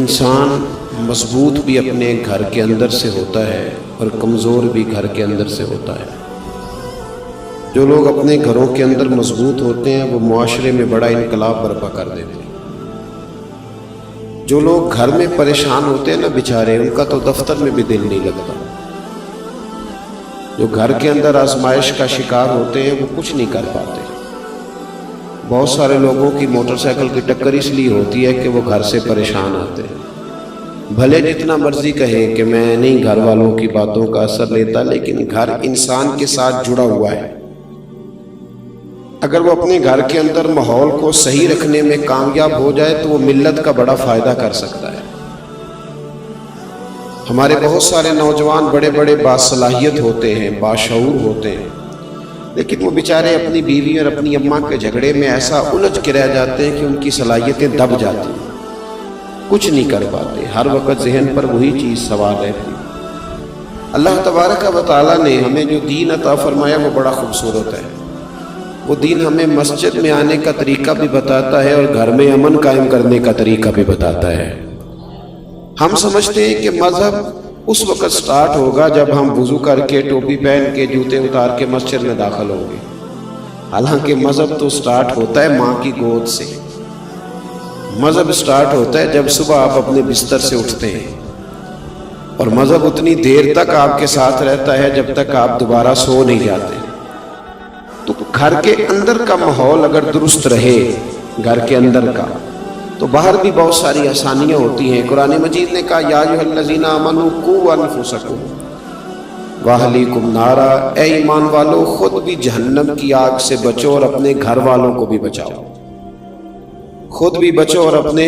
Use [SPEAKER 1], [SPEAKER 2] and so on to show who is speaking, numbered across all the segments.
[SPEAKER 1] انسان مضبوط بھی اپنے گھر کے اندر سے ہوتا ہے اور کمزور بھی گھر کے اندر سے ہوتا ہے۔ جو لوگ اپنے گھروں کے اندر مضبوط ہوتے ہیں وہ معاشرے میں بڑا انقلاب برپا کر دیتے ہیں۔ جو لوگ گھر میں پریشان ہوتے ہیں نا بیچارے، ان کا تو دفتر میں بھی دل نہیں لگتا۔ جو گھر کے اندر آزمائش کا شکار ہوتے ہیں وہ کچھ نہیں کر پاتے۔ بہت سارے لوگوں کی موٹر سائیکل کی ٹکر اس لیے ہوتی ہے کہ وہ گھر سے پریشان آتے ہیں۔ بھلے جتنا مرضی کہیں کہ میں نہیں گھر والوں کی باتوں کا اثر لیتا، لیکن گھر انسان کے ساتھ جڑا ہوا ہے۔ اگر وہ اپنے گھر کے اندر ماحول کو صحیح رکھنے میں کامیاب ہو جائے تو وہ ملت کا بڑا فائدہ کر سکتا ہے۔ ہمارے بہت سارے نوجوان بڑے بڑے باصلاحیت ہوتے ہیں، باشعور ہوتے ہیں، لیکن وہ بیچارے اپنی بیوی اور اپنی اماں کے جھگڑے میں ایسا الجھ کے رہ جاتے ہیں کہ ان کی صلاحیتیں دب جاتی ہیں، کچھ نہیں کر پاتے، ہر وقت ذہن پر وہی چیز سوار رہتی۔ اللہ تبارک و تعالیٰ نے ہمیں جو دین عطا فرمایا وہ بڑا خوبصورت ہے۔ وہ دین ہمیں مسجد میں آنے کا طریقہ بھی بتاتا ہے اور گھر میں امن قائم کرنے کا طریقہ بھی بتاتا ہے۔ ہم سمجھتے ہیں کہ مذہب اس وقت سٹارٹ ہوگا جب ہم وضو کر کے، ٹوپی پہن کے، جوتے اتار کے مسجد میں داخل ہوں گے۔ حالانکہ مذہب تو سٹارٹ ہوتا ہے ماں کی گود سے۔ مذہب سٹارٹ ہوتا ہے جب صبح آپ اپنے بستر سے اٹھتے ہیں، اور مذہب اتنی دیر تک آپ کے ساتھ رہتا ہے جب تک آپ دوبارہ سو نہیں جاتے۔ تو گھر کے اندر کا ماحول اگر درست رہے، گھر کے اندر کا، تو باہر بھی بہت ساری آسانیاں ہوتی ہیں۔ قرآن مجید نے کہا یا ایھا الذین آمنوا قوا انفسکم واہلیکم نارا، اے ایمان والو خود بھی جہنم کی آگ سے بچو اور اپنے گھر والوں کو بھی بچاؤ۔ خود بھی بچو اور اپنے…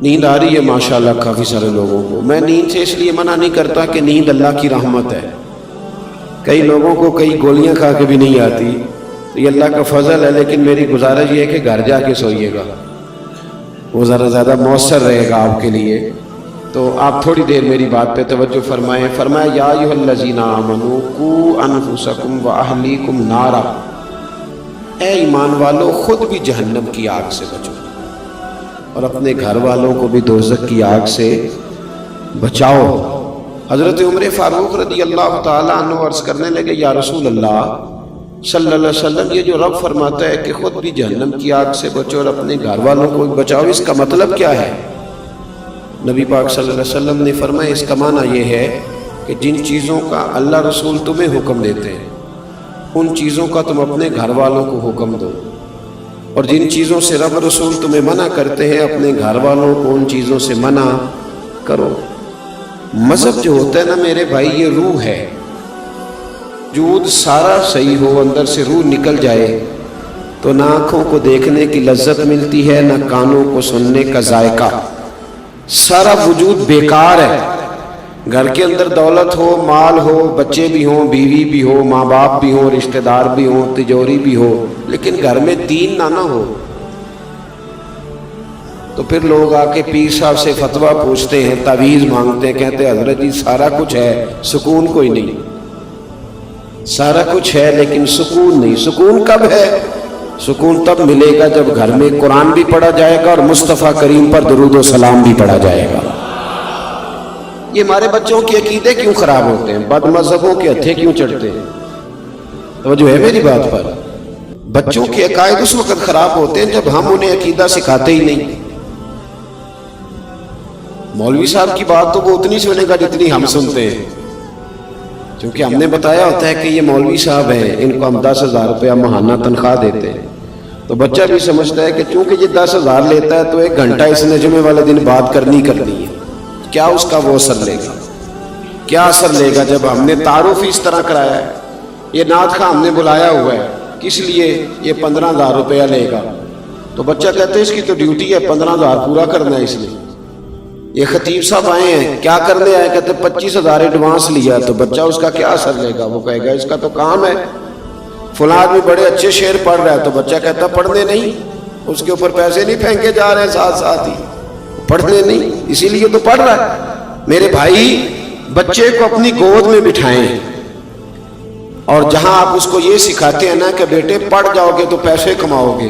[SPEAKER 1] نیند آ رہی ہے ماشاءاللہ کافی سارے لوگوں کو۔ میں نیند سے اس لیے منع نہیں کرتا کہ نیند اللہ کی رحمت ہے۔ کئی لوگوں کو کئی گولیاں کھا کے بھی نہیں آتی، تو یہ اللہ کا فضل ہے، لیکن میری گزارش یہ ہے کہ گھر جا کے سوئیے گا، وہ ذرا زیادہ مؤثر رہے گا آپ کے لیے۔ تو آپ تھوڑی دیر میری بات پہ توجہ فرمائیں۔ فرمایا یا ایھا الذین آمنوا قوا انفسکم واہلیکم نارا، اے ایمان والو خود بھی جہنم کی آگ سے بچو اور اپنے گھر والوں کو بھی دوزخ کی آگ سے بچاؤ۔ حضرت عمر فاروق رضی اللہ تعالیٰ عنہ عرض کرنے لگے یا رسول اللہ صلی اللہ علیہ وسلم، یہ جو رب فرماتا ہے کہ خود بھی جہنم کی آگ سے بچو اور اپنے گھر والوں کو بچاؤ، اس کا مطلب کیا ہے؟ نبی پاک صلی اللہ علیہ وسلم نے فرمایا اس کا معنی یہ ہے کہ جن چیزوں کا اللہ رسول تمہیں حکم دیتے ہیں ان چیزوں کا تم اپنے گھر والوں کو حکم دو، اور جن چیزوں سے رب رسول تمہیں منع کرتے ہیں اپنے گھر والوں کو ان چیزوں سے منع کرو۔ مذہب جو ہوتا ہے نا میرے بھائی، یہ روح ہے۔ وجود سارا صحیح ہو، اندر سے روح نکل جائے تو نہ آنکھوں کو دیکھنے کی لذت ملتی ہے، نہ کانوں کو سننے کا ذائقہ، سارا وجود بیکار ہے۔ گھر کے اندر دولت ہو، مال ہو، بچے بھی ہوں، بیوی بھی ہو، ماں باپ بھی ہوں، رشتہ دار بھی ہوں، تجوری بھی ہو، لیکن گھر میں دین نہ ہو تو پھر لوگ آ کے پیر صاحب سے فتویٰ پوچھتے ہیں، تعویذ مانگتے ہیں، کہتے ہیں حضرت جی سارا کچھ ہے، سکون کوئی نہیں۔ سارا کچھ ہے لیکن سکون نہیں۔ سکون کب ہے؟ سکون تب ملے گا جب گھر میں قرآن بھی پڑھا جائے گا اور مصطفیٰ کریم پر درود و سلام بھی پڑھا جائے گا۔ یہ ہمارے بچوں کے عقیدے کیوں خراب ہوتے ہیں؟ بد مذہبوں کے ہتھے کیوں چڑھتے ہیں؟ توجہ ہے میری بات پر؟ بچوں کے عقائد اس وقت خراب ہوتے ہیں جب ہم انہیں عقیدہ سکھاتے ہی نہیں۔ مولوی صاحب کی بات تو وہ اتنی سنے گا جتنی ہم سنتے ہیں، کیونکہ ہم نے بتایا ہوتا ہے کہ یہ مولوی صاحب ہیں، ان کو ہم 10,000 روپیہ ماہانہ تنخواہ دیتے ہیں، تو بچہ بھی سمجھتا ہے کہ چونکہ یہ 10,000 لیتا ہے تو 1 گھنٹہ اس نے جمعے والے دن بات کرنی ہے۔ کیا اس کا وہ اثر لے گا؟ کیا اثر لے گا جب ہم نے تعارف اس طرح کرایا ہے؟ یہ نعت خواہ ہم نے بلایا ہوا ہے، کس لیے؟ یہ 15,000 روپیہ لے گا، تو بچہ کہتے ہیں اس کی تو ڈیوٹی ہے 15,000 پورا کرنا ہے اس لیے۔ یہ خطیب صاحب آئے ہیں، کیا کرنے آئے؟ کہتے 25,000 ایڈوانس لیا، تو بچہ اس کا کیا اثر لے گا؟ وہ کہے گا اس کا تو کام ہے، فلاں آدمی بڑے اچھے شعر پڑھ رہا ہے، تو بچہ کہتا پڑھنے نہیں، اس کے اوپر پیسے نہیں پھینکے جا رہے ہیں، ساتھ ساتھ ہی پڑھنے نہیں، اسی لیے تو پڑھ رہا ہے۔ میرے بھائی بچے کو اپنی گود میں بٹھائیں، اور جہاں آپ اس کو یہ سکھاتے ہیں نا کہ بیٹے پڑھ جاؤ گے تو پیسے کماؤ گے،